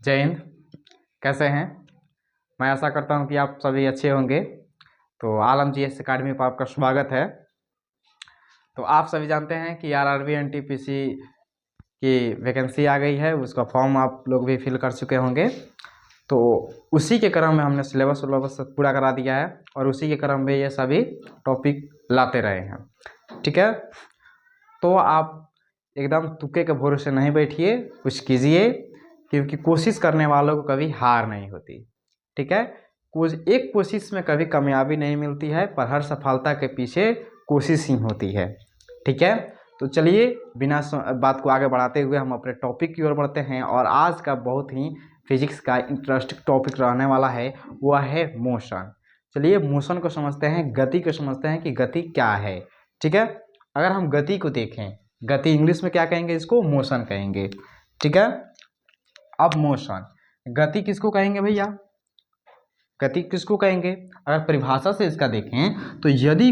जय हिंद। कैसे हैं? मैं आशा करता हूं कि आप सभी अच्छे होंगे। तो आलम जीएस अकेडमी पर आपका स्वागत है। तो आप सभी जानते हैं कि आरआरबी एनटीपीसी की वैकेंसी आ गई है, उसका फॉर्म आप लोग भी फिल कर चुके होंगे। तो उसी के क्रम में हमने सिलेबस पूरा करा दिया है और उसी के क्रम में ये सभी टॉपिक लाते रहे हैं। ठीक है, तो आप एकदम तुक्के के भरोसे नहीं बैठिए, कुछ कीजिए, क्योंकि कोशिश करने वालों को कभी हार नहीं होती। ठीक है, एक कोशिश में कभी कामयाबी नहीं मिलती है, पर हर सफलता के पीछे कोशिश ही होती है। ठीक है, तो चलिए बिना बात को आगे बढ़ाते हुए हम अपने टॉपिक की ओर बढ़ते हैं। और आज का बहुत ही फिजिक्स का इंटरेस्टिंग टॉपिक रहने वाला है, वह है मोशन। चलिए मोशन को समझते हैं, गति को समझते हैं कि गति क्या है। ठीक है, अगर हम गति को देखें, गति इंग्लिश में क्या कहेंगे? इसको मोशन कहेंगे। ठीक है, अब मोशन, गति किसको कहेंगे भैया? गति किसको कहेंगे? अगर परिभाषा से इसका देखें तो यदि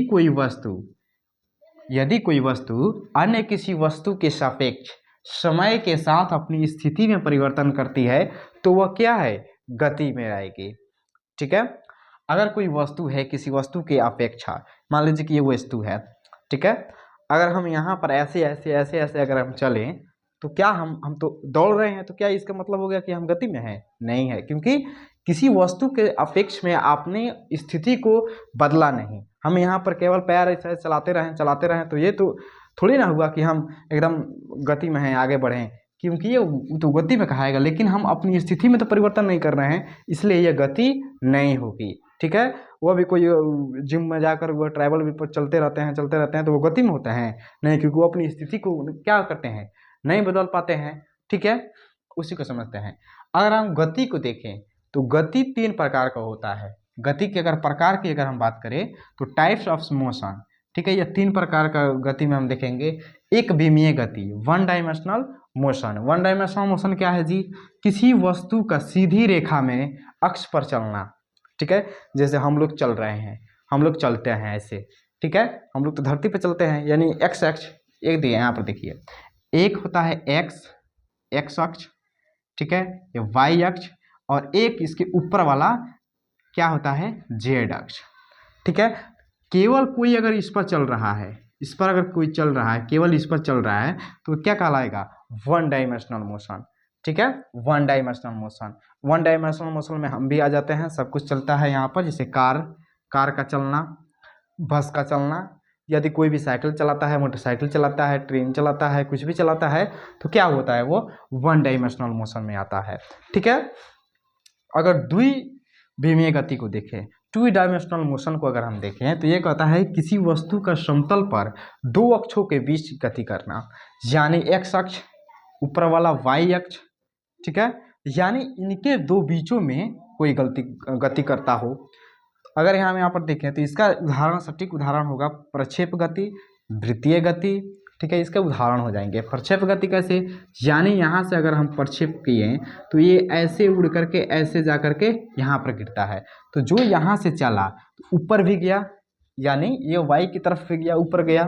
कोई वस्तु अन्य किसी वस्तु के सापेक्ष समय के साथ अपनी स्थिति में परिवर्तन करती है तो वह क्या है? गति में आएगी। ठीक है, अगर कोई वस्तु है किसी वस्तु के अपेक्षा, मान लीजिए कि ये वस्तु है, ठीक है, अगर हम यहाँ पर ऐसे ऐसे ऐसे ऐसे अगर हम चलें तो क्या हम तो दौड़ रहे हैं, तो क्या इसका मतलब हो गया कि हम गति में हैं? नहीं है, क्योंकि किसी वस्तु के अपेक्ष में आपने स्थिति को बदला नहीं। हम यहाँ पर केवल पैर ऐसे चलाते रहें तो ये तो थोड़ी ना हुआ कि हम एकदम गति में हैं, आगे बढ़ें, क्योंकि ये तो गति में कहाएगा, लेकिन हम अपनी स्थिति में तो परिवर्तन नहीं कर रहे हैं, इसलिए यह गति नहीं होगी। ठीक है, वह भी कोई जिम में जाकर वह ट्रैवल भी पर चलते रहते हैं तो वो गति में होते हैं? नहीं, क्योंकि वो अपनी स्थिति को क्या करते हैं? नहीं बदल पाते हैं। ठीक है, उसी को समझते हैं। अगर हम गति को देखें तो गति 3 प्रकार का होता है। गति के अगर प्रकार की अगर हम बात करें तो टाइप्स ऑफ मोशन, ठीक है, ये 3 प्रकार का गति में हम देखेंगे। एक विमीय गति, one dimensional motion. One dimensional motion क्या है जी? किसी वस्तु का सीधी रेखा में अक्ष पर चलना। ठीक है, जैसे हम लोग चल रहे हैं, हम लोग चलते हैं ऐसे, ठीक है, हम लोग तो धरती पे चलते हैं, यानी एक्स अक्ष एक दिए यहाँ पर देखिए, एक होता है एक्स अक्ष, ठीक है, ये वाई अक्ष, और एक इसके ऊपर वाला क्या होता है? जेड अक्ष। ठीक है, केवल कोई अगर इस पर चल रहा है, इस पर अगर कोई चल रहा है, केवल इस पर चल रहा है, तो क्या कहलाएगा? One dimensional motion. ठीक है, one dimensional motion. One dimensional motion में हम भी आ जाते हैं, सब कुछ चलता है यहाँ पर, जैसे कार का चलना, बस का चलना, यदि कोई भी साइकिल चलाता है, मोटरसाइकिल चलाता है, ट्रेन चलाता है, कुछ भी चलाता है, तो क्या होता है? वो वन डायमेंशनल मोशन में आता है। ठीक है, अगर द्विविमीय गति को देखें, टू डायमेंशनल मोशन को अगर हम देखें तो ये कहता है किसी वस्तु का समतल पर 2 अक्षों के बीच गति करना, यानी एक्स अक्ष ऊपर वाला वाई अक्ष, ठीक है, यानी इनके 2 बीचों में कोई गति करता हो। अगर हम यहाँ पर देखें तो इसका उदाहरण, सटीक उदाहरण होगा प्रक्षेप गति, वृत्तीय गति। ठीक है, इसके उदाहरण हो जाएंगे। प्रक्षेप गति कैसे? यानी यहाँ से अगर हम प्रक्षेप किए तो ये ऐसे उड़ करके ऐसे जा करके यहाँ पर गिरता है, तो जो यहाँ से चला तो ऊपर भी गया, यानी ये वाई की तरफ भी गया, ऊपर गया,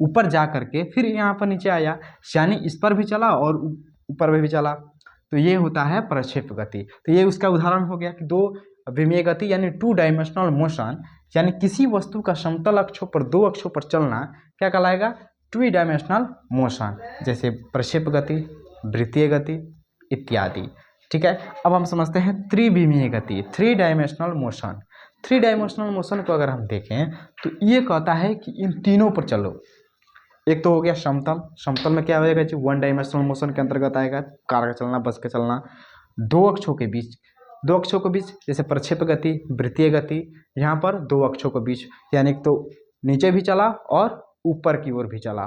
ऊपर जा करके फिर यहाँ पर नीचे आया, यानी इस पर भी चला और ऊपर भी चला, तो ये होता है प्रक्षेप गति। तो ये उसका उदाहरण हो गया कि 2 विमीय गति यानी 2 डायमेंशनल मोशन, यानी किसी वस्तु का समतल अक्षों पर 2 अक्षों पर चलना क्या कहलाएगा? 2 डायमेंशनल मोशन, जैसे प्रक्षेप गति, वृत्तीय गति इत्यादि। ठीक है, अब हम समझते हैं त्रिविमीय गति, 3 डायमेंशनल मोशन। 3 डायमेंशनल मोशन को अगर हम देखें तो ये कहता है कि इन तीनों पर चलो। एक तो हो गया समतल, समतल में क्या होएगा जी? 1 डायमेंशनल मोशन के अंतर्गत आएगा, कार का चलना, बस का चलना, 2 अक्षों के बीच, जैसे प्रक्षेप गति, वृत्तीय गति, यहाँ पर 2 अक्षों के बीच, यानी तो नीचे भी चला और ऊपर की ओर भी चला।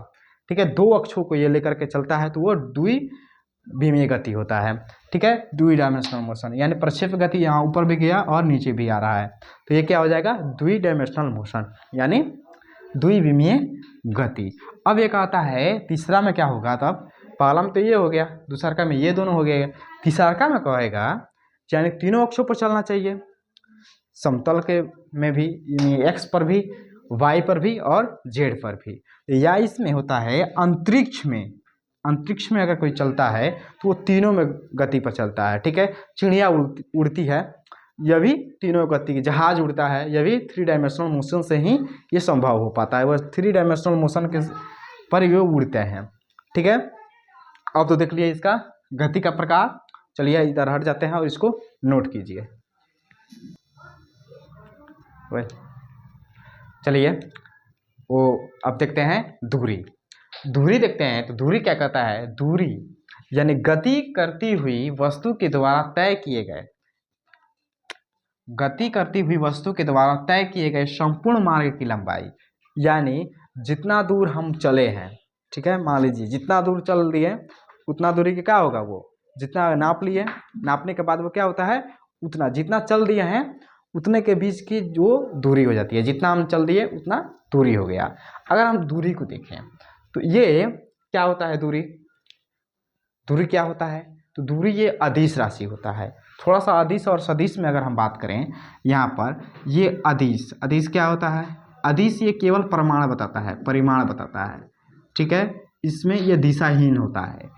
ठीक है, 2 अक्षों को ये लेकर के चलता है तो वो द्विविमीय गति होता है। ठीक है, 2 डायमेंशनल मोशन, यानी प्रक्षेप गति यहाँ ऊपर भी गया और नीचे भी आ रहा है, तो ये क्या हो जाएगा? 2 डायमेंशनल मोशन, यानी द्विविमीय गति। अब एक आता है तीसरा में, क्या होगा तब? पहला में तो ये हो गया, दूसरा में ये दोनों हो गए, तीसरा में कहेगा यानी तीनों अक्षों पर चलना चाहिए, समतल के में भी, एक्स पर भी, वाई पर भी और जेड पर भी। या इसमें होता है अंतरिक्ष में अंतरिक्ष में अगर कोई चलता है तो वो तीनों में गति पर चलता है, ठीक है। चिड़िया उड़ती है, यह भी तीनों गति, जहाज उड़ता है, यह भी 3 डायमेंशनल मोशन से ही ये संभव हो पाता है, वह 3 डायमेंशनल मोशन के पर ये उड़ते हैं, ठीक है। अब तो देख लिए इसका गति का प्रकार। चलिए इधर हट जाते हैं और इसको नोट कीजिए। चलिए वो अब देखते हैं दूरी। दूरी देखते हैं तो दूरी क्या कहता है, दूरी यानी गति करती हुई वस्तु के द्वारा तय किए गए, गति करती हुई वस्तु के द्वारा तय किए गए संपूर्ण मार्ग की लंबाई, यानी जितना दूर हम चले हैं, ठीक है। मान लीजिए जितना दूर चल दिए उतना दूरी का क्या होगा, वो जितना नाप लिए, नापने के बाद वो क्या होता है, उतना जितना चल दिए हैं उतने के बीच की जो दूरी हो जाती है, जितना हम चल दिए उतना दूरी हो गया। अगर हम दूरी को देखें तो ये क्या होता है, दूरी, दूरी क्या होता है, तो दूरी ये अदिश राशि होता है। थोड़ा सा अदिश और सदिश में अगर हम बात करें यहाँ पर, ये अदिश, अदिश क्या होता है, अदिश ये केवल प्रमाण बताता है, परिमाण बताता है, ठीक है। इसमें ये दिशाहीन होता है।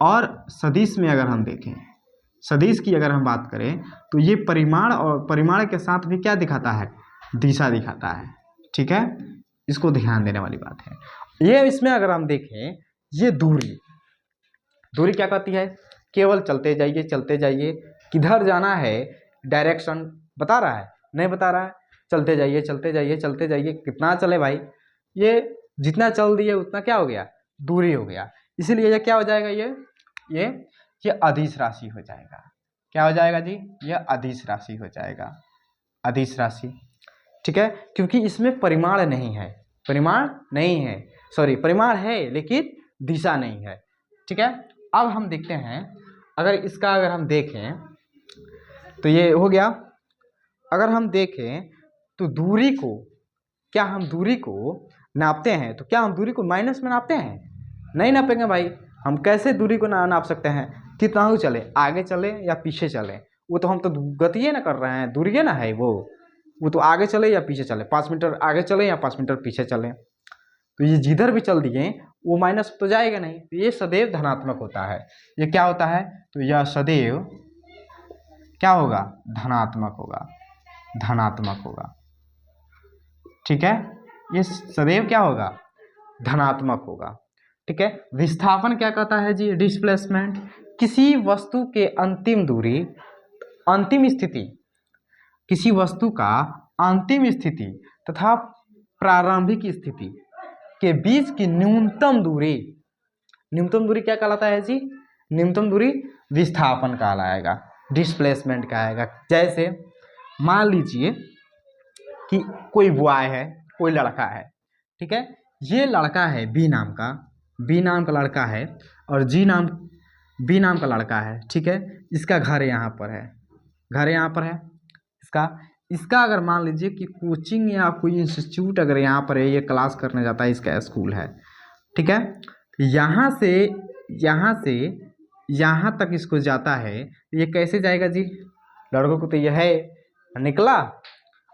और सदिश में अगर हम देखें, सदिश की अगर हम बात करें तो ये परिमाण और परिमाण के साथ भी क्या दिखाता है, दिशा दिखाता है, ठीक है। इसको ध्यान देने वाली बात है। ये इसमें अगर हम देखें, ये दूरी, दूरी क्या कहती है, केवल चलते जाइए चलते जाइए, किधर जाना है डायरेक्शन बता रहा है, नहीं बता रहा है, चलते जाइए चलते जाइए चलते जाइए, कितना चले भाई, ये जितना चल दिए उतना क्या हो गया, दूरी हो गया। इसीलिए ये क्या हो जाएगा, ये अदिश राशि हो जाएगा। क्या हो जाएगा जी, ये अदिश राशि हो जाएगा, अदिश राशि, ठीक है। क्योंकि इसमें परिमाण नहीं है, परिमाण नहीं है, सॉरी परिमाण है लेकिन दिशा नहीं है, ठीक है। अब हम देखते हैं, अगर इसका अगर हम देखें तो ये हो गया। अगर हम देखें तो दूरी को, क्या हम दूरी को नापते हैं तो क्या हम दूरी को माइनस में नापते हैं, नहीं नापेंगे भाई। हम कैसे दूरी को नाप सकते हैं, कितना हो चले, आगे चले या पीछे चले, वो तो हम तो गति ना कर रहे हैं, दूरी ना है वो तो आगे चले या पीछे चले, 5 मीटर आगे चले या 5 मीटर पीछे चले, तो ये जिधर भी चल दिए वो माइनस तो जाएगा नहीं, तो ये सदैव धनात्मक होता है। ये क्या होता है, तो यह सदैव क्या होगा, धनात्मक होगा, धनात्मक होगा, ठीक है। ये सदैव क्या होगा, धनात्मक होगा, ठीक है। विस्थापन क्या कहता है जी, डिस्प्लेसमेंट, किसी वस्तु के अंतिम दूरी, अंतिम स्थिति, किसी वस्तु का अंतिम स्थिति तथा प्रारंभिक स्थिति के बीच की न्यूनतम दूरी, न्यूनतम दूरी क्या कहलाता है जी, न्यूनतम दूरी विस्थापन कहलाएगा, डिस्प्लेसमेंट कहलाएगा। जैसे मान लीजिए कि कोई बॉय है, कोई लड़का है, ठीक है। ये लड़का है बी नाम का लड़का है, और बी नाम का लड़का है, ठीक है। इसका घर यहाँ पर है, घर यहाँ पर है इसका अगर मान लीजिए कि कोचिंग या कोई इंस्टीट्यूट अगर यहाँ पर है, ये क्लास करने जाता है, इसका स्कूल है, ठीक है। यहाँ से यहाँ तक इसको जाता है, ये कैसे जाएगा जी, लड़कों को तो यह है निकला,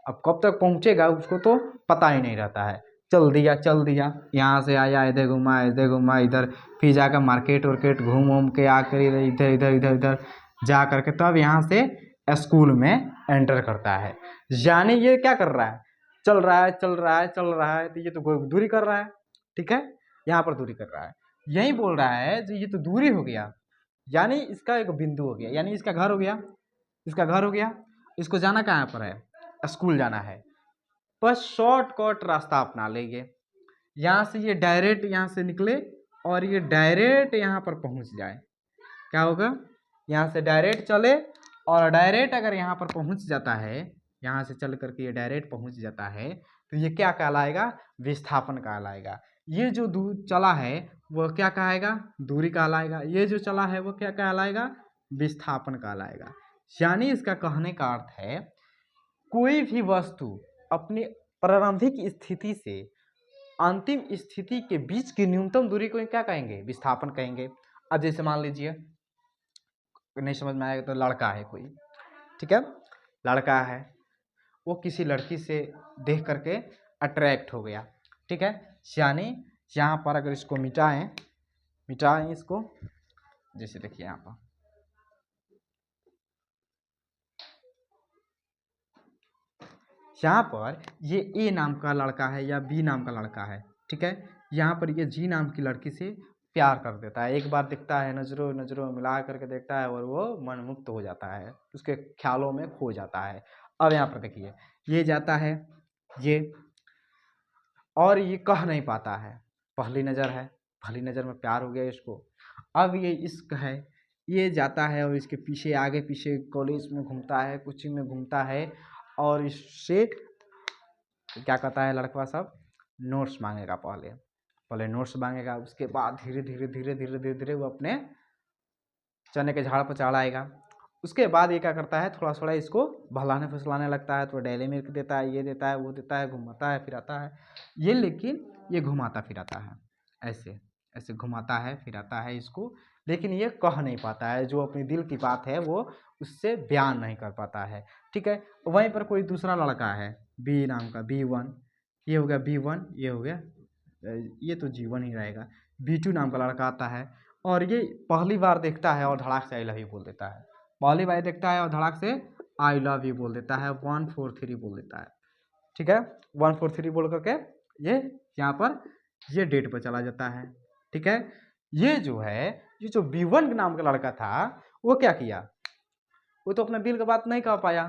अब कब तक पहुँचेगा उसको तो पता ही नहीं रहता है, चल दिया, यहाँ से आया, इधर घुमा इधर, फिर जाकर मार्केट वार्केट घूम के आकर इधर जा करके तब यहाँ से स्कूल में एंटर करता है। यानी ये क्या कर रहा है, चल रहा है, तो ये तो दूरी कर रहा है, ठीक है, यहाँ पर दूरी कर रहा है। यही बोल रहा है जो ये तो दूरी हो गया, यानी इसका एक बिंदु हो गया, यानी इसका घर हो गया, इसको जाना कहाँ पर है, स्कूल जाना है, बस शॉर्टकट रास्ता अपना लेंगे, यहाँ से ये डायरेक्ट यहाँ से निकले और ये डायरेक्ट यहाँ पर पहुँच जाए, क्या होगा, यहाँ से डायरेक्ट चले और डायरेक्ट अगर यहाँ पर पहुँच जाता है, यहाँ से चल करके ये डायरेक्ट पहुँच जाता है, तो ये क्या कहलाएगा, विस्थापन कहलाएगा। ये जो दूर चला है वो क्या कहलाएगा, दूरी कहलाएगा, ये जो चला है वो क्या कहलाएगा, विस्थापन कहलाएगा। यानी इसका कहने का अर्थ है, कोई भी वस्तु अपनी प्रारंभिक स्थिति से अंतिम स्थिति के बीच की न्यूनतम दूरी को क्या कहेंगे, विस्थापन कहेंगे। अब जैसे मान लीजिए नहीं समझ में आएगा तो लड़का है कोई, ठीक है, लड़का है, वो किसी लड़की से देख करके अट्रैक्ट हो गया, ठीक है। यानी यहाँ पर अगर इसको मिटाएं इसको। जैसे देखिए यहाँ पर ये ए नाम का लड़का है या बी नाम का लड़का है, ठीक है। यहाँ पर ये जी नाम की लड़की से प्यार कर देता है। एक बार दिखता है, नजरों नजरों मिला करके देखता है और वो मनमुक्त हो जाता है, उसके ख्यालों में खो जाता है। अब यहाँ पर देखिए ये जाता है ये, और ये कह नहीं पाता है, पहली नज़र में प्यार हो गया इसको। अब ये इश्क है, ये जाता है और इसके पीछे आगे पीछे कॉलेज में घूमता है, कोचिंग में घूमता है, और इससे क्या कहता है लड़का सब, नोट्स मांगेगा। पहले नोट्स मांगेगा, उसके बाद धीरे धीरे वो अपने चने के झाड़ पर चढ़ाएगा। उसके बाद ये क्या करता है, थोड़ा थोड़ा इसको बहलाने फुसलाने लगता है। तो डेली मिल्क देता है, ये देता है, वो देता है, घुमाता है फिराता है ये, लेकिन ये घुमाता फिराता है, ऐसे ऐसे घुमाता है फिराता है इसको, लेकिन ये कह नहीं पाता है, जो अपनी दिल की बात है वो उससे बयान नहीं कर पाता है, ठीक है। वहीं पर कोई दूसरा लड़का है बी नाम का, B1, ये हो गया B1, ये हो गया, ये तो G1 ही रहेगा। B2 नाम का लड़का आता है और ये पहली बार देखता है और धड़ाक से आई लव यू बोल देता है। पहली बार देखता है और धड़ाक से आई लव यू बोल देता है, 1 4 3 बोल देता है, ठीक है। 1 4 3 बोल करके ये यहाँ पर ये डेट पर चला जाता है, ठीक है। ये जो B1 नाम का लड़का था वो क्या किया, वो तो अपने दिल की बात नहीं कह पाया,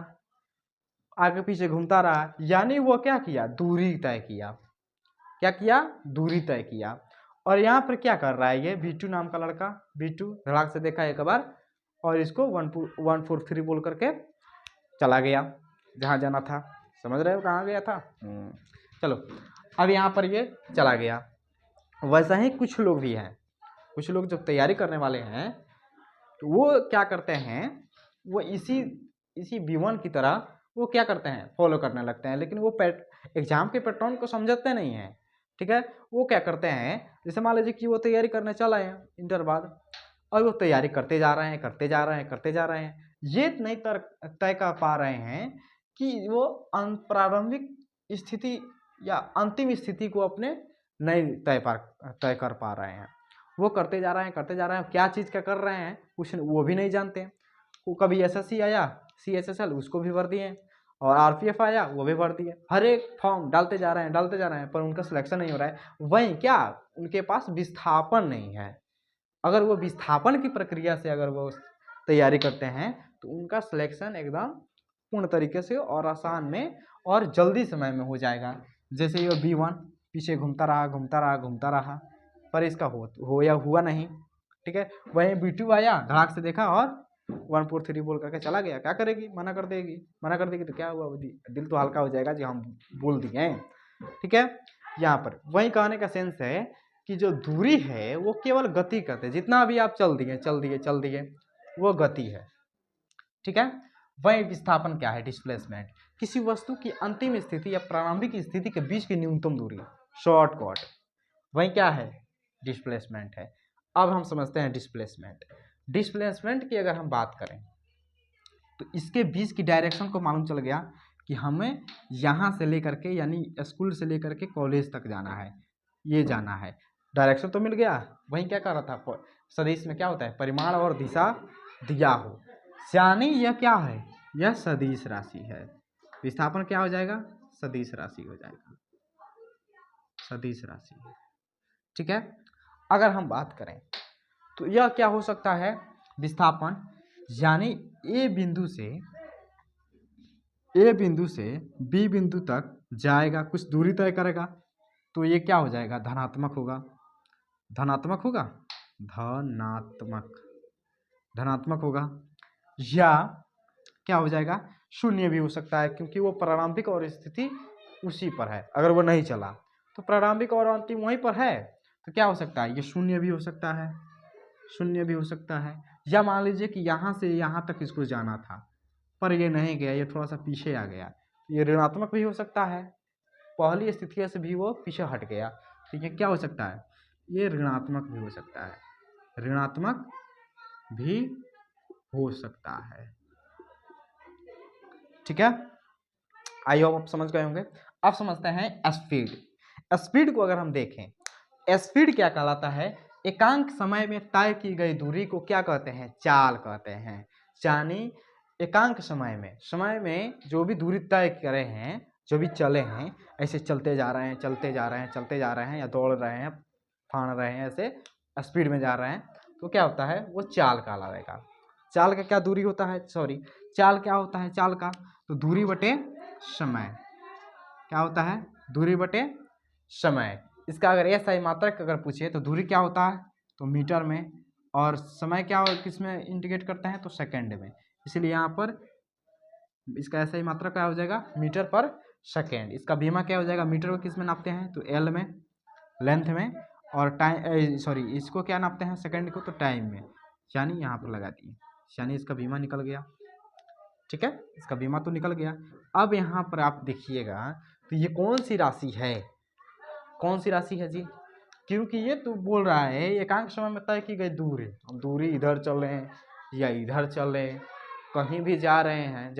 आगे पीछे घूमता रहा, यानी वो क्या किया, दूरी तय किया। क्या किया, दूरी तय किया। और यहाँ पर क्या कर रहा है ये B2 नाम का लड़का, B2 धड़ाक से देखा एक बार और इसको 1 4 3 बोल करके चला गया जहाँ जाना था। समझ रहे हो कहाँ गया था। चलो अब यहाँ पर ये चला गया। वैसा ही कुछ लोग भी हैं, कुछ लोग जो तैयारी करने वाले हैं तो वो क्या करते हैं, वो इसी B1 की तरह वो क्या करते हैं, फॉलो करने लगते हैं, लेकिन वो एग्जाम के पैटर्न को समझते नहीं हैं, ठीक है। वो क्या करते हैं, जैसे मान लीजिए कि वो तैयारी करने चला है इंटर बाद, और वो तैयारी करते जा रहे हैं, ये नहीं तय कर पा रहे हैं कि वो प्रारंभिक स्थिति या अंतिम स्थिति को अपने नहीं तय कर पा रहे हैं। वो करते जा रहे हैं, क्या चीज़ का कर रहे हैं कुछ वो भी नहीं जानते। वो कभी SSC आया, CSSL उसको भी भर दिए, और RPF आया वो भी भर दिए, हर एक फॉर्म डालते जा रहे हैं, पर उनका सिलेक्शन नहीं हो रहा है। वहीं क्या, उनके पास विस्थापन नहीं है। अगर वो विस्थापन की प्रक्रिया से अगर वो तैयारी करते हैं तो उनका सिलेक्शन एकदम पूर्ण तरीके से और आसान में और जल्दी समय में हो जाएगा। जैसे ये B1 पीछे घूमता रहा, पर इसका हुआ नहीं, ठीक है। वहीं B2 आया, धड़ाक से देखा और 1 4 3 बोल करके चला गया। क्या करेगी, मना कर देगी तो क्या हुआ, दिल तो हल्का हो जाएगा जी हम बोल दिए, ठीक है। यहाँ पर वही कहने का सेंस है कि जो दूरी है वो केवल गति करते, जितना भी आप चल दिए वो गति है, ठीक है। वही विस्थापन क्या है, डिस्प्लेसमेंट, किसी वस्तु की अंतिम स्थिति या प्रारंभिक स्थिति के बीच की न्यूनतम दूरी, शॉर्टकट, वही क्या है, डिस्प्लेसमेंट है। अब हम समझते हैं डिस्प्लेसमेंट की अगर हम बात करें तो इसके बीच की डायरेक्शन को मालूम चल गया कि हमें यहाँ से लेकर के यानी स्कूल से लेकर के कॉलेज तक जाना है, ये जाना है, डायरेक्शन तो मिल गया। वहीं क्या कर रहा था, सदिश में क्या होता है, परिमाण और दिशा दिया हो, यानी यह क्या है, यह सदिश राशि है। विस्थापन क्या हो जाएगा, सदिश राशि हो जाएगा, सदिश राशि, ठीक है। अगर हम बात करें तो यह क्या हो सकता है, विस्थापन, यानी ए बिंदु से बी बिंदु तक जाएगा, कुछ दूरी तय करेगा, तो ये क्या हो जाएगा, धनात्मक होगा, धनात्मक होगा, या क्या हो जाएगा, शून्य भी हो सकता है, क्योंकि वो प्रारंभिक और स्थिति उसी पर है। अगर वो नहीं चला तो प्रारंभिक और अंतिम वहीं पर है, तो क्या हो सकता है, ये शून्य भी हो सकता है, या मान लीजिए कि यहाँ से यहाँ तक इसको जाना था पर ये नहीं गया, ये थोड़ा सा पीछे आ गया, ये ऋणात्मक भी हो सकता है, पहली स्थिति से भी वो पीछे हट गया, तो ये क्या हो सकता है, ये ऋणात्मक भी हो सकता है, ठीक है। आई होप आप समझ गए होंगे। अब समझते हैं स्पीड को अगर हम देखें, स्पीड क्या कहलाता है, एकांक समय में तय की गई दूरी को क्या कहते हैं? चाल कहते हैं। यानी एकांक समय में जो भी दूरी तय करे हैं, जो भी चले हैं, ऐसे चलते जा रहे हैं, चलते जा रहे हैं, चलते जा रहे हैं, या दौड़ रहे हैं, फाड़ रहे हैं, ऐसे स्पीड में जा रहे हैं, तो क्या होता है? वो चाल कहलाएगा। चाल का क्या दूरी होता है? चाल क्या होता है? चाल का तो दूरी बटे समय। क्या होता है? दूरी बटे समय। इसका अगर SI मात्रक अगर पूछे तो दूरी क्या होता है? तो मीटर में, और समय क्या किस में इंडिकेट करते हैं? तो सेकंड में। इसलिए यहाँ पर इसका SI मात्रक क्या हो जाएगा? मीटर पर सेकेंड। इसका बीमा क्या हो जाएगा? मीटर को किस में नापते हैं? तो L में, लेंथ में, और टाइम इसको क्या नापते हैं? सेकंड को, तो टाइम में। यानी यहाँ पर लगा दिए, यानी इसका बीमा निकल गया। ठीक है, इसका बीमा तो निकल गया। अब यहाँ पर आप देखिएगा तो ये कौन सी राशि है? कौन सी राशि है जी? क्योंकि ये तो बोल रहा है एकांक समय में तय की गई दूरी। हम दूरी इधर चल रहे हैं या इधर चल रहे हैं, कहीं भी जा रहे हैं,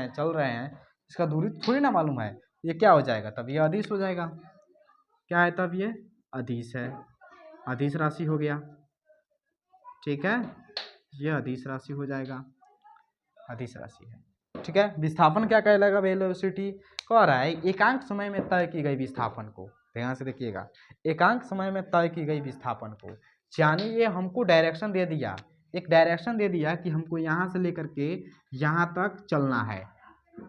चल रहे हैं, इसका दूरी थोड़ी ना मालूम है। ये क्या हो जाएगा? तब ये अदिश हो जाएगा। क्या है? तब ये अदिश है, अदिश राशि हो गया। ठीक है, ये अदिश राशि हो जाएगा, अदिश राशि है। ठीक है, विस्थापन क्या कहलाएगा? वेलोसिटी कह रहा है एकांक समय में तय की गई विस्थापन को। ध्यान से देखिएगा, एकांक समय में तय की गई विस्थापन को, यानी ये हमको डायरेक्शन दे दिया, एक डायरेक्शन दे दिया कि हमको यहाँ से लेकर के यहाँ तक चलना है।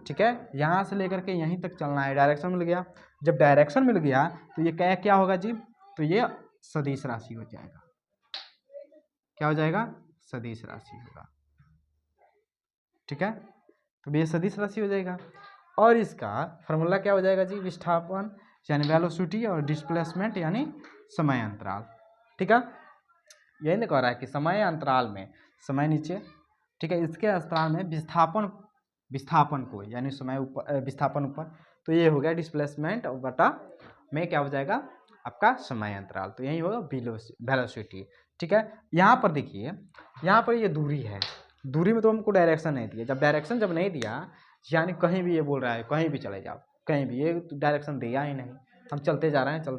ठीक है, यहाँ से लेकर के यहीं तक चलना है, डायरेक्शन मिल गया। जब डायरेक्शन मिल गया तो ये क्या होगा जी? तो ये सदिश राशि हो जाएगा। क्या हो जाएगा? सदिश राशि होगा। ठीक है, तो ये सदिश राशि हो जाएगा। और इसका फार्मूला क्या हो जाएगा जी? विस्थापन यानी वेलोसिटी, और डिस्प्लेसमेंट यानी समय अंतराल। ठीक है, यही नहीं कह रहा है कि समय अंतराल में, समय नीचे, ठीक है, इसके स्थान में विस्थापन को, यानी समय ऊपर, विस्थापन ऊपर, तो ये हो गया डिस्प्लेसमेंट, और बटा में क्या हो जाएगा? आपका समय अंतराल। तो यही होगा वेलोसिटी। ठीक है, यहाँ पर देखिए, यहाँ पर ये दूरी है, दूरी में तो हमको डायरेक्शन नहीं दिया। जब डायरेक्शन जब नहीं दिया, यानी कहीं भी ये बोल रहा है कहीं भी चले जाओ, कहीं भी, ये तो डायरेक्शन दिया ही नहीं, हम चलते जा रहे हैं, तो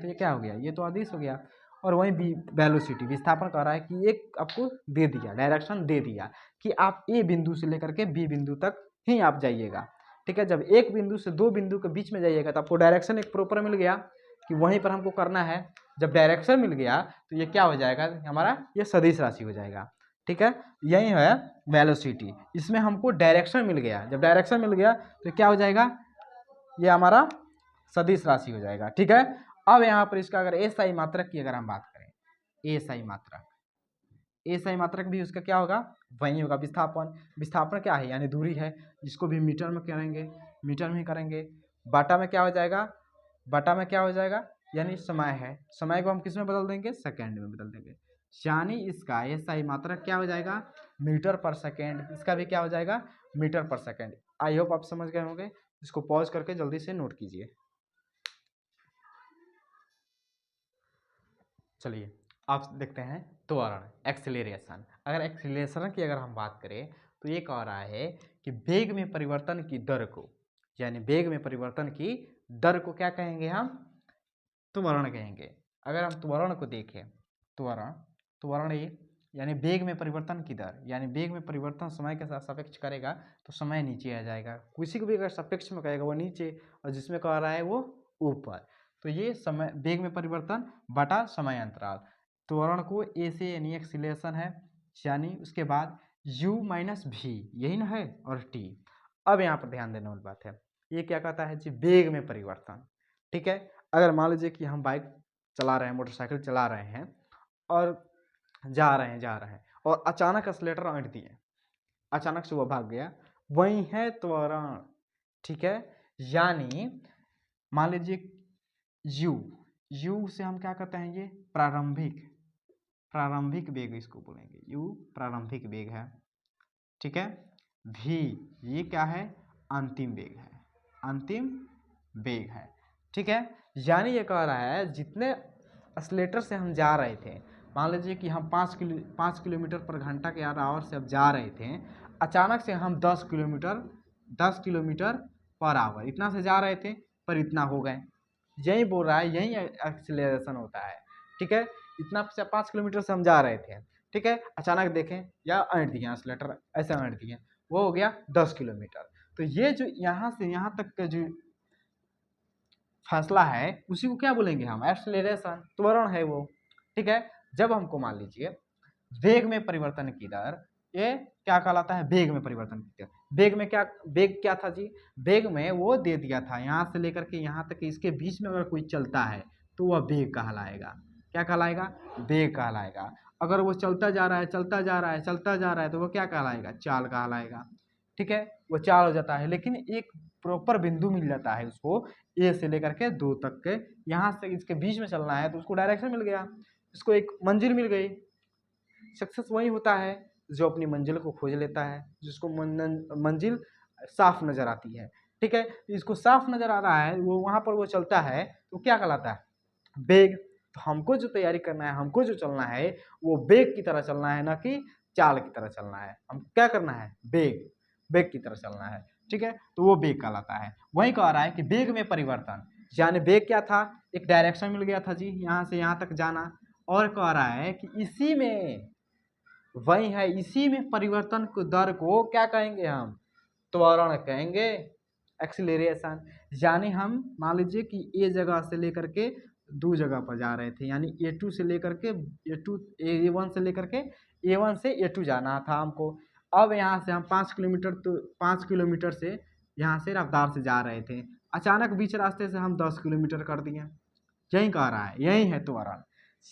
ये क्या हो गया? ये तो आदेश हो गया। और वहीं बी वेलोसिटी, विस्थापन कह रहा है कि एक आपको दे दिया, डायरेक्शन दे दिया कि आप ए बिंदु से लेकर के बी बिंदु तक ही आप जाइएगा। ठीक है, जब एक बिंदु से दो बिंदु के बीच में जाइएगा तो आपको डायरेक्शन एक प्रॉपर मिल गया कि वहीं पर हमको करना है। जब डायरेक्शन मिल गया तो ये क्या हो जाएगा? हमारा ये सदिश राशि हो जाएगा। ठीक है, यही है वेलोसिटी, इसमें हमको डायरेक्शन मिल गया। जब डायरेक्शन मिल गया तो क्या हो जाएगा? ये हमारा सदिश राशि हो जाएगा। ठीक है, अब यहाँ पर इसका अगर SI मात्रक की अगर हम बात करें, SI मात्रक भी उसका क्या होगा? वही होगा विस्थापन। विस्थापन क्या है? यानी दूरी है, जिसको भी मीटर में करेंगे, मीटर में करेंगे। बाटा में क्या हो जाएगा? बाटा में क्या हो जाएगा? यानी समय है, समय को हम किस में बदल देंगे? सेकेंड में बदल देंगे। यानी इसका SI मात्रक क्या हो जाएगा? मीटर पर सेकेंड। इसका भी क्या हो जाएगा? मीटर पर सेकेंड। आई होप आप समझ गए होंगे। इसको पॉज करके जल्दी से नोट कीजिए। चलिए आप देखते हैं त्वरण, एक्सीलरेशन। अगर एक्सीलरेशन की अगर हम बात करें तो ये कह रहा है कि वेग में परिवर्तन की दर को, यानी वेग में परिवर्तन की दर को क्या कहेंगे? हम त्वरण कहेंगे। अगर हम त्वरण को देखें, त्वरण ये यानी वेग में परिवर्तन की दर, यानी वेग में परिवर्तन समय के साथ सापेक्ष करेगा तो समय नीचे आ जाएगा। किसी को भी अगर सापेक्ष में करेगा वो नीचे, और जिसमें कह रहा है वो ऊपर। तो ये समय, वेग में परिवर्तन बटा समय अंतराल। त्वरण को ए से यानी एक्सीलरेशन है, यानी उसके बाद u माइनस भी, यही ना है, और t। अब यहाँ पर ध्यान देने वाली बात है, ये क्या कहता है जी? वेग में परिवर्तन। ठीक है, अगर मान लीजिए कि हम बाइक चला रहे हैं, मोटरसाइकिल चला रहे हैं, और जा रहे हैं और अचानक एक्सीलरेटर ऐंठ दिए, अचानक से वो भाग गया, वही है त्वरण। ठीक है, यानी मान लीजिए u से हम क्या कहते हैं? ये प्रारंभिक वेग इसको बोलेंगे, u प्रारंभिक वेग है। ठीक है, v ये क्या है? अंतिम वेग है। ठीक है, यानी ये कह रहा है जितने एक्सीलरेटर से हम जा रहे थे, मान लीजिए कि हम 5 किलोमीटर पर घंटा के आवर से अब जा रहे थे, अचानक से हम 10 किलोमीटर पर आवर इतना से जा रहे थे, पर इतना हो गए। यही बोल रहा है, यही एक्सीलरेशन होता है। ठीक है, इतना 5 किलोमीटर से हम जा रहे थे, ठीक है, अचानक देखें या ऐंठ दिए एक्सीलेटर, ऐसे ऐंठ दिए, वो हो गया 10 किलोमीटर। तो ये जो यहाँ से यहाँ तक का जो फासला है उसी को क्या बोलेंगे हम, एक्सेलरेशन, त्वरण है वो, ठीक है। जब हमको मान लीजिए वेग में परिवर्तन की दर, ये क्या कहलाता है, वेग में परिवर्तन की दर। वेग में क्या, वेग क्या था जी, वेग में वो दे दिया था यहाँ से लेकर के यहाँ तक, इसके बीच में अगर कोई चलता है तो वह वेग कहलाएगा। क्या कहलाएगा, वेग कहलाएगा। अगर वो चलता जा रहा है, चलता जा रहा है, चलता जा रहा है, तो वो क्या कहलाएगा, चाल कहलाएगा, ठीक है, वो चाल हो जाता है। लेकिन एक प्रॉपर बिंदु मिल जाता है उसको, ए से लेकर के 2 तक के, यहाँ से इसके बीच में चलना है तो उसको डायरेक्शन मिल गया, इसको एक मंजिल मिल गई। सक्सेस वही होता है जो अपनी मंजिल को खोज लेता है, जिसको मंजिल साफ नजर आती है, ठीक है। इसको साफ नजर आ रहा है, वो वहां पर वो चलता है तो क्या कहलाता है, वेग। तो हमको जो तैयारी करना है, हमको जो चलना है वो वेग की तरह चलना है, ना कि चाल की तरह चलना है। हम क्या करना है, वेग, वेग की तरह चलना है, ठीक है। तो वो वेग कहलाता है। वही कह रहा है कि वेग में परिवर्तन, यानी वेग क्या था, एक डायरेक्शन मिल गया था जी, यहाँ से यहाँ तक जाना, और कह रहा है कि इसी में, वही है, इसी में परिवर्तन को, दर को क्या कहेंगे हम, त्वरण कहेंगे, एक्सीलरेशन। यानी हम मान लीजिए कि ए जगह से लेकर के दो जगह पर जा रहे थे, यानी A2 से लेकर के A1 से लेकर के A1 से A2 जाना था हमको। अब यहाँ से हम 5 किलोमीटर, तो 5 किलोमीटर से यहाँ से रफ्तार से जा रहे थे, अचानक बीच रास्ते से हम 10 किलोमीटर कर दिए। यही कह रहा है, यही है त्वरण।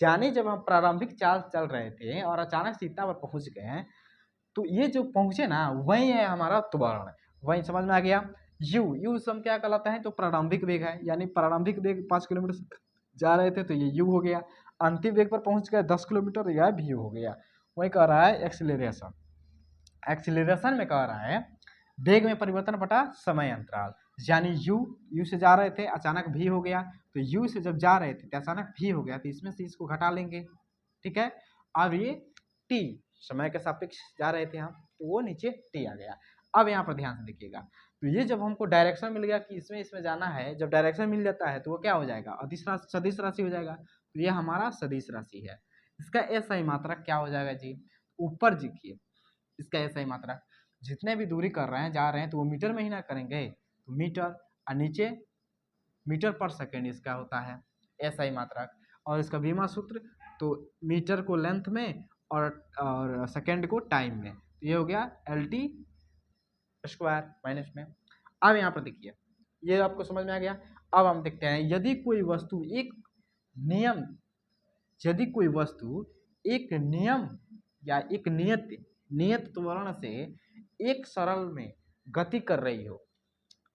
यानी जब हम प्रारंभिक चाल चल रहे थे और अचानक से इतना पर पहुँच गए, तो ये जो पहुँचे ना, वही है हमारा त्वरण। वही समझ में आ गया। यू सम क्या कहलाता है, तो प्रारंभिक वेग है, यानी प्रारंभिक वेग 5 किलोमीटर जा रहे थे तो ये यू हो गया, अंतिम वेग पर पहुंच गए 10 किलोमीटर, यह भी यू हो गया। वही कह रहा है एक्सीलरेशन। एक्सीलरेशन में कह रहा है वेग में परिवर्तन बटा समय अंतराल, यानी यू से जा रहे थे, अचानक भी हो गया, तो यू से जब जा रहे थे तो अचानक भी हो गया, तो इसमें से इसको घटा लेंगे, ठीक है। अब ये टी, समय के सापेक्ष जा रहे थे हम, तो वो नीचे टी आ गया। अब यहाँ पर ध्यान से देखिएगा, तो ये जब हमको डायरेक्शन मिल गया कि इसमें इसमें जाना है, जब डायरेक्शन मिल जाता है तो वो क्या हो जाएगा, अदिश राशि, सदिश राशि हो जाएगा। तो ये हमारा सदिश राशि है। इसका SI मात्रक क्या हो जाएगा जी, ऊपर देखिए, इसका SI मात्रक, जितने भी दूरी कर रहे हैं, जा रहे हैं, तो वो मीटर में ही ना करेंगे, तो मीटर, और नीचे मीटर पर सेकेंड इसका होता है SI मात्रक। और इसका बीमा सूत्र, तो मीटर को लेंथ में और सेकेंड को टाइम में, तो ये हो गया LT स्क्वायर माइनस में। अब यहाँ पर देखिए, ये आपको समझ में आ गया। अब हम देखते हैं, यदि कोई वस्तु एक नियम, यदि कोई वस्तु एक नियम या एक नियत त्वरण से एक सरल में गति कर रही हो,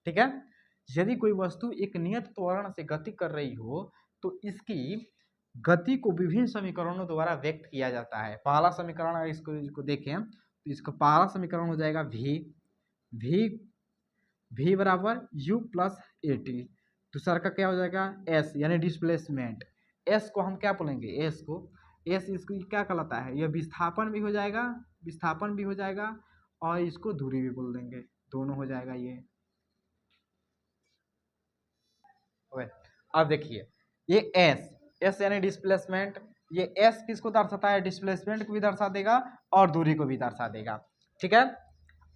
ठीक है, यदि कोई वस्तु एक नियत त्वरण से गति कर रही हो तो इसकी गति को विभिन्न समीकरणों द्वारा व्यक्त किया जाता है। पहला समीकरण अगर इसको देखें तो इसका पहला समीकरण हो जाएगा v बराबर u प्लस ए टी। दूसरा का क्या हो जाएगा, s, यानी डिस्प्लेसमेंट। s को हम क्या बोलेंगे, s इसको क्या कहलाता है, यह विस्थापन भी हो जाएगा, विस्थापन भी हो जाएगा, और इसको दूरी भी बोल देंगे, दोनों हो जाएगा ये। अब देखिए, ये s यानी डिस्प्लेसमेंट, ये s किसको दर्शाता है, डिस्प्लेसमेंट को भी दर्शा देगा और दूरी को भी दर्शा देगा, ठीक है।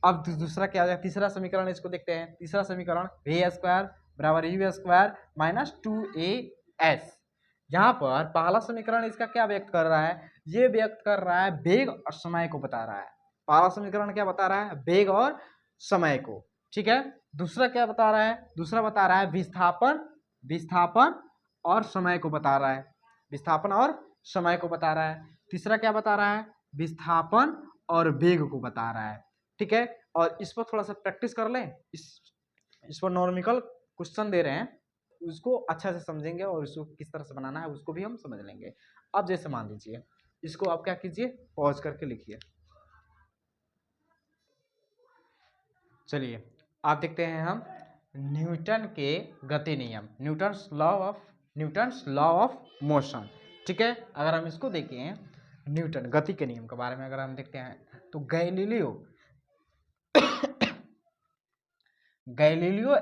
अब दूसरा क्या आ जाएगा, तीसरा समीकरण इसको देखते हैं। तीसरा समीकरण वी स्क्वायर बराबर यू स्क्वायर माइनस 2as। यहाँ पर पहला समीकरण इसका क्या व्यक्त कर रहा है, ये व्यक्त कर रहा है वेग और समय को बता रहा है। पहला समीकरण क्या बता रहा है, वेग और समय को, ठीक है। दूसरा क्या बता रहा है, दूसरा बता रहा है विस्थापन और समय को बता रहा है, विस्थापन और समय को बता रहा है। तीसरा क्या बता रहा है, विस्थापन और वेग को बता रहा है, ठीक है। और इस पर थोड़ा सा प्रैक्टिस कर लें, इस पर नॉर्मिकल क्वेश्चन दे रहे हैं, उसको अच्छा से समझेंगे और इसको किस तरह से बनाना है उसको भी हम समझ लेंगे। अब जैसे मान लीजिए, इसको आप क्या कीजिए, पॉज करके लिखिए। चलिए आप देखते हैं हम न्यूटन के गति नियम, न्यूटन्स लॉ ऑफ मोशन, ठीक है। अगर हम इसको देखें, न्यूटन गति के नियम के बारे में अगर हम देखते हैं, तो गैलीलियो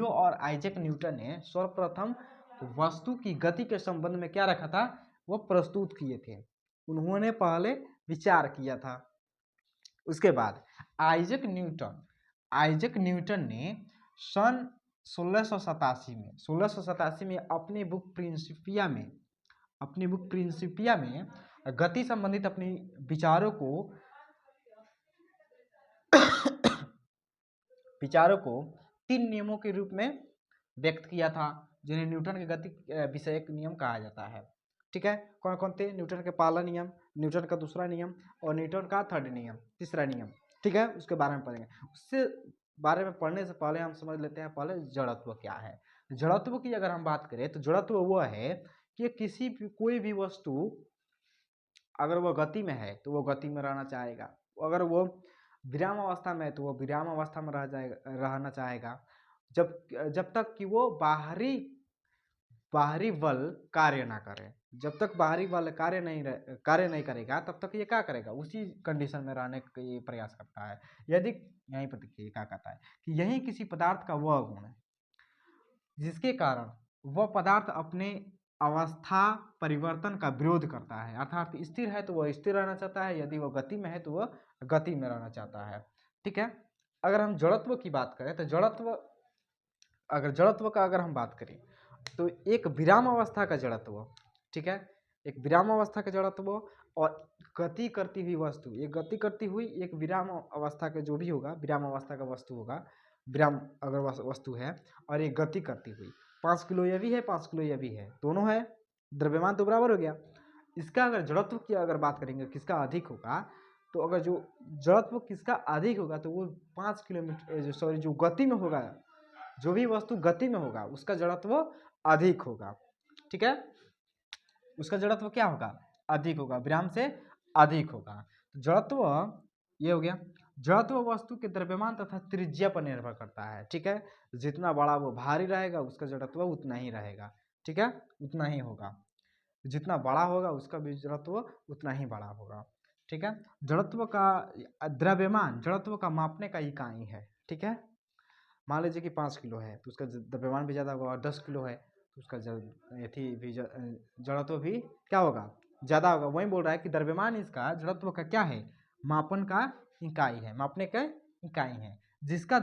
और आइजैक न्यूटन ने सर्वप्रथम वस्तु की गति के संबंध में क्या रखा था, वो प्रस्तुत किए थे, उन्होंने पहले विचार किया था। उसके बाद आइजक न्यूटन ने सन 1687 में अपनी बुक प्रिंसिपिया में गति संबंधित अपनी विचारों को 3 नियमों के रूप में व्यक्त किया था, जिन्हें न्यूटन के गति विषयक नियम कहा जाता है। ठीक है, कौन कौन थे? न्यूटन का पहला नियम, न्यूटन का दूसरा नियम और न्यूटन का तीसरा नियम। ठीक है, उसके बारे में पढ़ेंगे। उससे बारे में पढ़ने से पहले हम समझ लेते हैं पहले जड़त्व क्या है। जड़त्व की अगर हम बात करें तो जड़त्व वो है कि कोई भी वस्तु अगर वो गति में है तो वो गति में रहना चाहेगा, अगर वो विराम अवस्था में है तो वो विराम अवस्था में रहना चाहेगा, जब तक कि वो बाहरी बल कार्य ना करे। जब तक बाहरी बल कार्य नहीं करेगा तब तक ये क्या करेगा, उसी कंडीशन में रहने का ये प्रयास करता है। यदि यहीं पर देखिए क्या कहता है कि यही किसी पदार्थ का वह गुण है जिसके कारण वह पदार्थ अपने अवस्था परिवर्तन का विरोध करता है, अर्थात स्थिर है तो वह स्थिर रहना चाहता है, यदि वह गति में है तो वह गति में रहना चाहता है। ठीक है, अगर हम जड़त्व की बात करें तो जड़त्व का अगर हम बात करें तो एक विराम अवस्था का जड़त्व, ठीक है, एक विराम अवस्था का जड़त्व और गति करती हुई वस्तु, एक गति करती हुई एक विराम अवस्था का जो भी होगा, विराम अवस्था का वस्तु होगा, विराम अगर वस्तु है और एक गति करती हुई, 5 किलो ये भी है 5 किलो ये भी है, दोनों है, द्रव्यमान तो बराबर हो गया। इसका अगर जड़त्व की अगर बात करेंगे किसका अधिक होगा, तो अगर जो जड़त्व किसका अधिक होगा तो वो 5 किलोमीटर जो गति में होगा, जो भी वस्तु गति में होगा उसका जड़त्व अधिक होगा। ठीक है, उसका जड़त्व क्या होगा, अधिक होगा, विराम से अधिक होगा। तो जड़त्व ये हो गया। जड़त्व वस्तु के द्रव्यमान तथा त्रिज्या पर निर्भर करता है। ठीक है, जितना बड़ा वो भारी रहेगा उसका जड़त्व उतना ही रहेगा। ठीक है, उतना ही होगा, जितना बड़ा होगा उसका भी जड़त्व उतना ही बड़ा होगा। ठीक है, जड़त्व का द्रव्यमान जड़त्व का मापने का इकाई है। ठीक है, मान लीजिए कि 5 किलो है तो उसका द्रव्यमान भी ज़्यादा होगा, और 10 किलो है तो उसका जड़त्व भी क्या होगा, ज़्यादा होगा। वही बोल रहा है कि द्रव्यमान इसका जड़त्व का क्या है, मापन का इकाई है, मापने का इकाई है। जिसका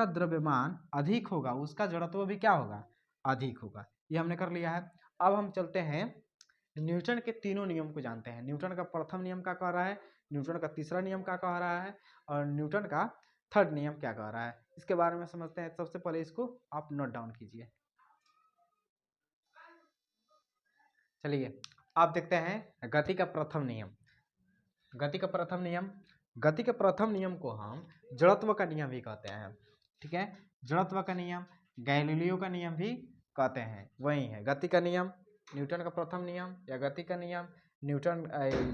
द्रव्यमान अधिक होगा उसका जड़त्व भी क्या होगा, अधिक होगा। ये हमने कर लिया है। अब हम चलते हैं न्यूटन के तीनों नियम को जानते हैं। न्यूटन का प्रथम नियम क्या कह रहा है, न्यूटन का तीसरा नियम क्या कह रहा है, और न्यूटन का थर्ड नियम क्या कह रहा है, इसके बारे में समझते हैं। सबसे पहले इसको आप नोट डाउन कीजिए। चलिए आप देखते हैं गति का प्रथम नियम। गति का प्रथम नियम को हम जड़त्व का नियम भी कहते हैं। ठीक है, जड़त्व का नियम गैलीलियो का नियम भी कहते हैं, वही है गति का नियम, न्यूटन का प्रथम नियम या गति का नियम, न्यूटन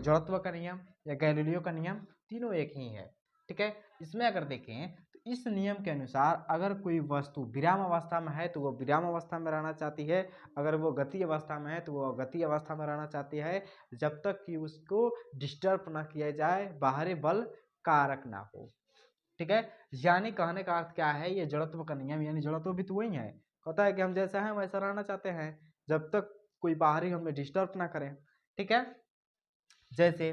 जड़त्व का नियम या गैलीलियो का नियम, तीनों एक ही है। ठीक है, इसमें अगर देखें तो इस नियम के अनुसार अगर कोई वस्तु विराम अवस्था में है तो वो विराम अवस्था में रहना चाहती है, अगर वो गति अवस्था में है तो वो गति अवस्था में रहना चाहती है, जब तक कि उसको डिस्टर्ब ना किया जाए, बाहरी बल कारक ना हो। ठीक है, यानी कहने का अर्थ क्या है, ये जड़त्व का नियम, यानी जड़त्व भी तो वही है, कहता है कि हम जैसा हैं वैसा रहना चाहते हैं जब तक कोई बाहरी हमें डिस्टर्ब ना करें। ठीक है, जैसे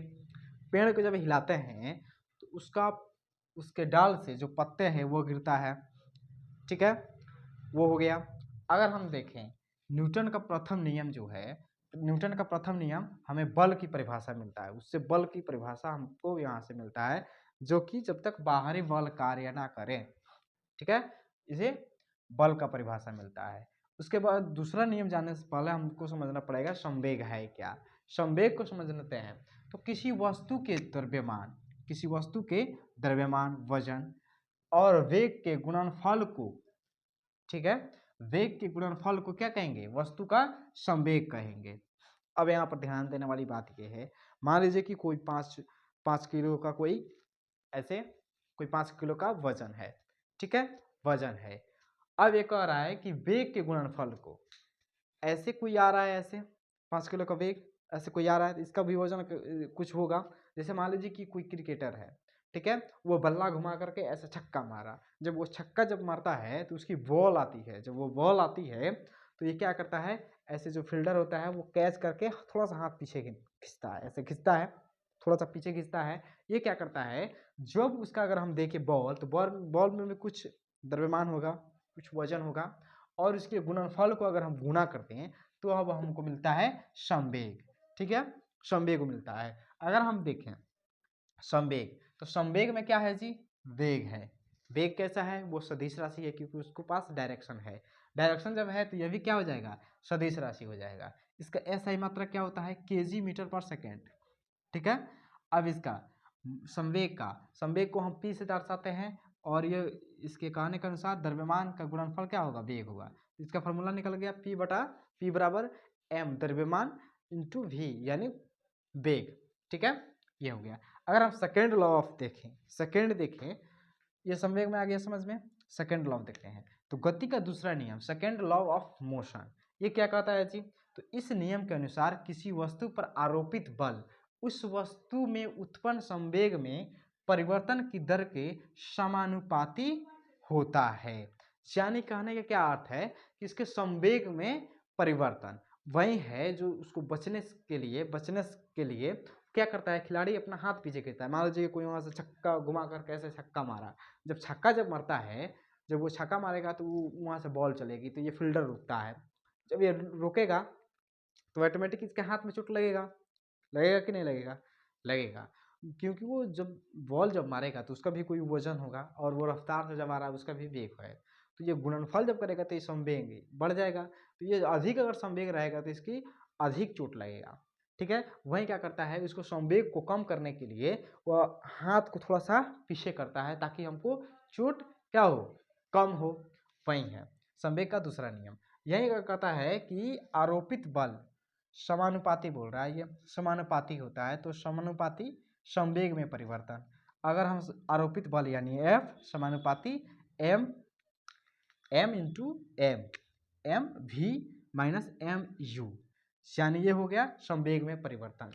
पेड़ को जब हिलाते हैं तो उसके डाल से जो पत्ते हैं वो गिरता है। ठीक है, वो हो गया। अगर हम देखें न्यूटन का प्रथम नियम जो है, न्यूटन का प्रथम नियम हमें बल की परिभाषा मिलता है, उससे बल की परिभाषा हमको यहाँ से मिलता है, जो कि जब तक बाहरी बल कार्य ना करे। ठीक है, इसे बल का परिभाषा मिलता है। उसके बाद दूसरा नियम जानने से पहले हमको समझना पड़ेगा संवेग है क्या। संवेग को समझ लेते हैं तो किसी वस्तु के द्रव्यमान वजन और वेग के गुणनफल को, ठीक है, वेग के गुणनफल को क्या कहेंगे, वस्तु का संवेग कहेंगे। अब यहाँ पर ध्यान देने वाली बात यह है, मान लीजिए कि कोई 5 किलो का कोई 5 किलो का वजन है। ठीक है, वजन है। अब ये कह रहा है कि वेग के गुणनफल को, ऐसे कोई आ रहा है, ऐसे 5 किलो का वेग ऐसे कोई आ रहा है तो इसका भी वजन कुछ होगा। जैसे मान लीजिए कि कोई क्रिकेटर है, ठीक है, वो बल्ला घुमा करके ऐसे छक्का मारा, जब वो छक्का जब मारता है तो उसकी बॉल आती है, जब वो बॉल आती है तो ये क्या करता है, ऐसे जो फील्डर होता है वो कैच करके थोड़ा सा हाथ पीछे खींचता है, ऐसे खींचता है, थोड़ा सा पीछे खींचता है। ये क्या करता है, जब उसका अगर हम देखें बॉल, तो बॉल में भी कुछ द्रव्यमान होगा, कुछ वजन होगा, और उसके गुणनफल को अगर हम गुणा करते हैं तो अब हमको मिलता है संवेग। ठीक है, संवेग मिलता है। अगर हम देखें संवेग, तो संवेग में क्या है जी, वेग है। वेग कैसा है, वो सदिश राशि है, क्योंकि उसके पास डायरेक्शन है। डायरेक्शन जब है तो यह भी क्या हो जाएगा, सदिश राशि हो जाएगा। इसका SI मात्रा क्या होता है, kg मीटर पर सेकेंड। ठीक है, अब इसका संवेग को हम P से दर्शाते हैं, और ये इसके कहने के अनुसार द्रव्यमान का गुणनफल क्या होगा, वेग होगा। इसका फॉर्मूला निकल गया, P बराबर m द्रव्यमान इंटू v यानी वेग। ठीक है, ये हो गया। अगर हम सेकेंड लॉ ऑफ देखें, ये संवेग में आ गया समझ में। सेकेंड लॉ देखते हैं, तो गति का दूसरा नियम, सेकेंड लॉ ऑफ मोशन, ये क्या कहता है जी, तो इस नियम के अनुसार किसी वस्तु पर आरोपित बल उस वस्तु में उत्पन्न संवेग में परिवर्तन की दर के समानुपाती होता है। यानी कहने का क्या अर्थ है कि इसके संवेग में परिवर्तन वही है जो उसको बचने के लिए क्या करता है, खिलाड़ी अपना हाथ पीछे करता है। मान लीजिए कोई वहाँ से छक्का घुमा कर कैसे छक्का मारा, जब मरता है, जब वो छक्का मारेगा तो वहाँ से बॉल चलेगी, तो ये फील्डर रुकता है। जब ये रुकेगा तो ऑटोमेटिक इसके हाथ में चोट लगेगा कि नहीं लगेगा, लगेगा, क्योंकि वो जब मारेगा तो उसका भी कोई वजन होगा, और वो रफ्तार से जब आ रहा है उसका भी वेग है। तो ये गुणनफल जब करेगा तो ये संवेग बढ़ जाएगा, तो ये अधिक अगर संवेग रहेगा तो इसकी अधिक चोट लगेगा। ठीक है, वही क्या करता है, इसको संवेग को कम करने के लिए वह हाथ को थोड़ा सा पीछे करता है, ताकि हमको चोट क्या हो, कम हो। वही है संवेग का दूसरा नियम। यही कहता है कि आरोपित बल समानुपाती बोल रहा है, ये समानुपाती होता है, तो समानुपाती संवेग में परिवर्तन। अगर हम आरोपित बल यानी F समानुपाती m into m v minus m u, यानी ये हो गया संवेग में परिवर्तन।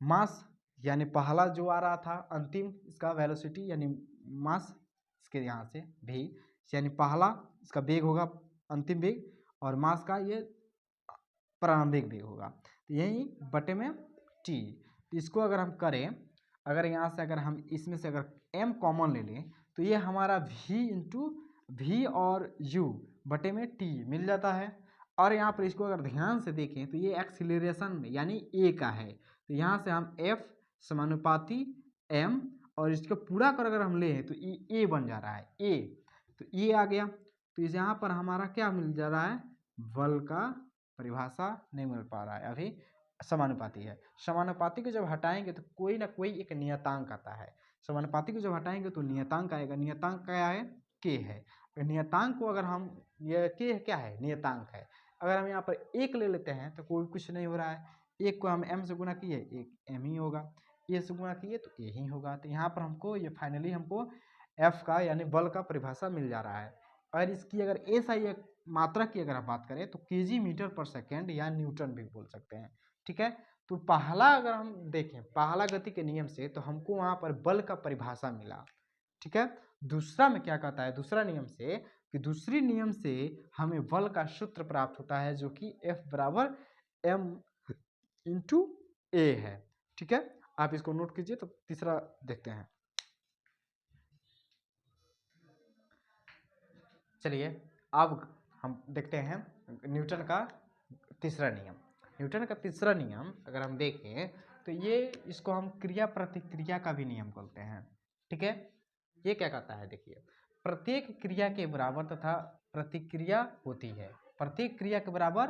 मास यानी पहला जो आ रहा था अंतिम इसका वेलोसिटी यानी मास, इसके यहाँ से v यानी पहला इसका वेग होगा अंतिम वेग, और मास का ये प्रारंभिक वेग होगा, तो यही बटे में t। तो इसको अगर हम करें, अगर यहाँ से अगर हम इसमें से अगर m कॉमन ले लें, तो ये हमारा v इंटू v और u बटे में t मिल जाता है। और यहाँ पर इसको अगर ध्यान से देखें तो ये एक्सीलरेशन यानी a का है, तो यहाँ से हम f समानुपाती m, और इसको पूरा कर अगर हम लें तो a बन जा रहा है a, तो a आ गया। तो इस यहाँ पर हमारा क्या मिल जा रहा है, बल का परिभाषा नहीं मिल पा रहा है अभी, समानुपाती है। समानुपाती को जब हटाएंगे तो कोई ना कोई एक नियतांक आता है, समानुपाती को जब हटाएंगे तो नियतांक आएगा। नियतांक क्या है, k है। नियतांक को अगर हम, ये k क्या है, नियतांक है। अगर हम यहाँ पर एक ले लेते हैं तो कोई कुछ नहीं हो रहा है, एक को हम m से गुना किए, एक m ही होगा, a से गुना किए तो a ही होगा। तो यहाँ पर हमको ये फाइनली हमको f का यानी बल का परिभाषा मिल जा रहा है। और इसकी अगर SI मात्रा की अगर हम बात करें तो kg मीटर पर सेकेंड या न्यूटन भी बोल सकते हैं। ठीक है, तो पहला अगर हम देखें पहला गति के नियम से, तो हमको वहाँ पर बल का परिभाषा मिला। ठीक है, दूसरा में क्या कहता है, दूसरा नियम से, कि दूसरी नियम से हमें बल का सूत्र प्राप्त होता है, जो कि F बराबर m इंटू ए है। ठीक है, आप इसको नोट कीजिए। तो तीसरा देखते हैं, चलिए अब हम देखते हैं न्यूटन का तीसरा नियम। न्यूटन का तीसरा नियम अगर हम देखें तो ये, इसको हम क्रिया प्रतिक्रिया का भी नियम बोलते हैं। ठीक है, ये क्या कहता है, देखिए प्रत्येक क्रिया के बराबर तथा प्रतिक्रिया होती है, प्रत्येक क्रिया के बराबर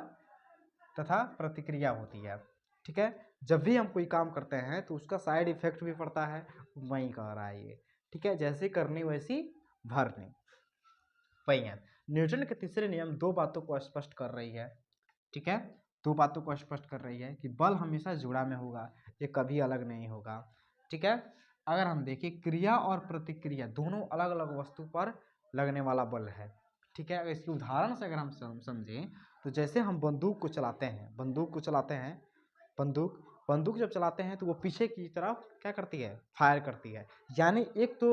तथा प्रतिक्रिया होती है। ठीक है, जब भी हम कोई काम करते हैं तो उसका साइड इफेक्ट भी पड़ता है, वही कह रहा है ये। ठीक है, जैसे करनी वैसी भरनी, वही है। न्यूटन के तीसरे नियम दो बातों को स्पष्ट कर रही है। ठीक है, दो बातों को स्पष्ट कर रही है कि बल हमेशा जुड़ा में होगा, ये कभी अलग नहीं होगा। ठीक है, अगर हम देखें क्रिया और प्रतिक्रिया दोनों अलग अलग वस्तु पर लगने वाला बल है। ठीक है, अगर इसके उदाहरण से अगर हम समझें तो जैसे हम बंदूक को चलाते हैं, बंदूक जब चलाते हैं तो वो पीछे की तरफ क्या करती है, फायर करती है। यानी एक तो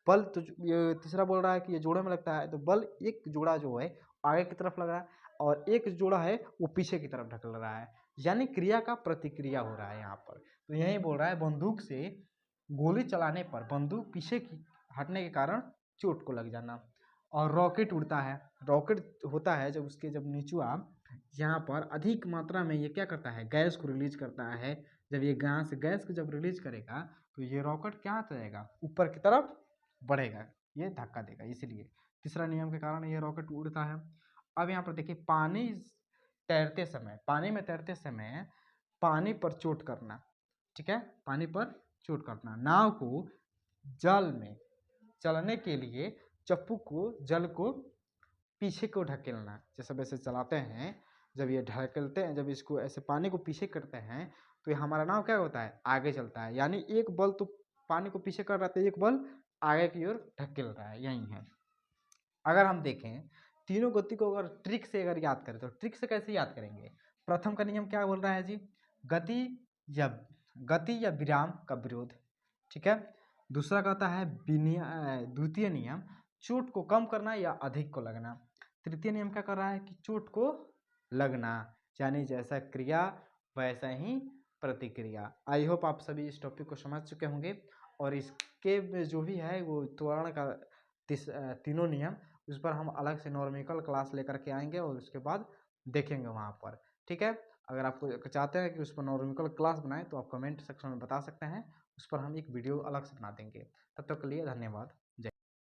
बल, तो ये तीसरा बोल रहा है कि ये जोड़े में लगता है, तो बल एक जोड़ा जो है आगे की तरफ लग रहा है, और एक जोड़ा है वो पीछे की तरफ ढकेल रहा है, यानी क्रिया का प्रतिक्रिया हो रहा है यहाँ पर। तो यही बोल रहा है बंदूक से गोली चलाने पर बंदूक पीछे की हटने के कारण चोट को लग जाना। और रॉकेट उड़ता है, रॉकेट होता है जब उसके जब नीचुआ यहाँ पर अधिक मात्रा में ये क्या करता है, गैस को रिलीज करता है। जब ये गैस को जब रिलीज करेगा तो ये रॉकेट क्या जाएगा, ऊपर की तरफ बढ़ेगा, ये धक्का देगा, इसलिए तीसरा नियम के कारण ये रॉकेट उड़ता है। अब यहाँ पर देखिए पानी में तैरते समय पानी पर चोट करना, ठीक है, पानी पर चोट करना। नाव को जल में चलने के लिए चप्पू को जल को पीछे को ढकेलना, जैसे वैसे चलाते हैं, जब ये ढकेलते हैं, जब इसको ऐसे पानी को पीछे करते हैं तो ये हमारा नाव क्या होता है, आगे चलता है। यानी एक बल तो पानी को पीछे कर रहा था, एक बल आगे की ओर ढकेल रहा है, यही है। अगर हम देखें तीनों गति को अगर ट्रिक से अगर याद करें तो ट्रिक से कैसे याद करेंगे। प्रथम का नियम क्या बोल रहा है जी, गति या विराम का विरोध, ठीक है। दूसरा कहता है द्वितीय नियम चोट को कम करना या अधिक को लगना। तृतीय नियम क्या कर रहा है कि चोट को लगना, यानी जैसा क्रिया वैसा ही प्रतिक्रिया। आई होप आप सभी इस टॉपिक को समझ चुके होंगे, और इसके जो भी है वो त्वरण का तीनों नियम, उस पर हम अलग से नॉर्मिकल क्लास लेकर के आएंगे और उसके बाद देखेंगे वहाँ पर, ठीक है। अगर आपको चाहते हैं कि उस पर नॉर्मिकल क्लास बनाएं तो आप कमेंट सेक्शन में बता सकते हैं, उस पर हम एक वीडियो अलग से बना देंगे। तब तक के लिए धन्यवाद। जय।